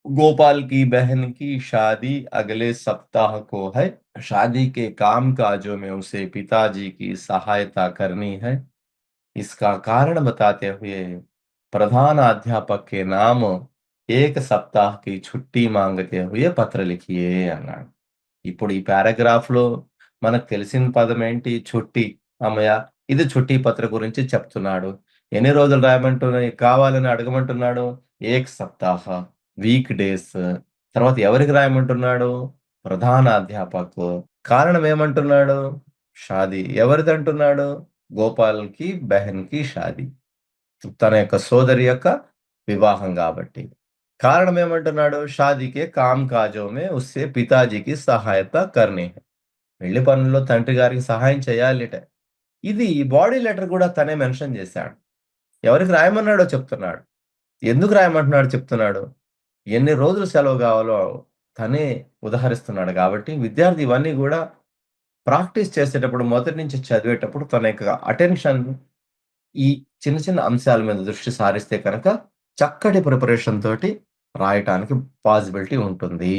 गोपाल की बहन की शादी अगले सप्ताह को है। शादी के काम-काजों में उसे पिताजी की सहायता करनी है। इसका कारण बताते हुए ప్రధానాధ్యాపక్ के नाम 1 सप्ताह की छुट्टी मांगते हुए పత్ర లిఖియే అన్నాడు. ఇప్పుడు ఈ పారాగ్రాఫ్‌లో మనకు తెలిసిన పదమేంటి? చుట్టి. హమ్మయ్య! ఇది చుట్టి పత్ర గురించి చెప్తున్నాడు. ఎన్ని రోజులు రాయమంటున్నాయి కావాలని అడగమంటున్నాడు? 1 సప్తాహ వీక్ డేస్. తర్వాత ఎవరికి రాయమంటున్నాడు? ప్రధానాధ్యాపక్. కారణం ఏమంటున్నాడు? షాదీ. ఎవరిదంటున్నాడు? గోపాల్‌కి బెహన్‌కి షాదీ. తన యొక్క సోదరి యొక్క వివాహం గాబట్టి. కారణం ఏమంటున్నాడు? షాదీకే కామ్ కాజో మే ఉస్సే పితాజీకి సహాయత కర్నీ హై. పెళ్లి పనుల్లో తండ్రి గారికి సహాయం చేయాలిట. ఇది బాడీ లెటర్ గూడా తనే మెన్షన్ జేశాడు. ఎవరికి రాయమన్నాడో చెప్తున్నాడు. ఎందుకు రాయమంటున్నాడో చెప్తున్నాడు. ఎన్ని రోజులు సెలవు గావాలో తనే ఉదహరిస్తున్నాడు గాబట్టి, విద్యార్థి ఇవన్నీ గూడా ప్రాక్టీస్ చేసేటప్పుడు మొదటి నుంచి చదివేటప్పుడు తన యొక్క అటెన్షన్ ఈ చిన్న చిన్న అంశాల మీద దృష్టి సారిస్తే కనుక చక్కటి ప్రిపరేషన్ తోటి రాయటానికి పాజిబిలిటీ ఉంటుంది.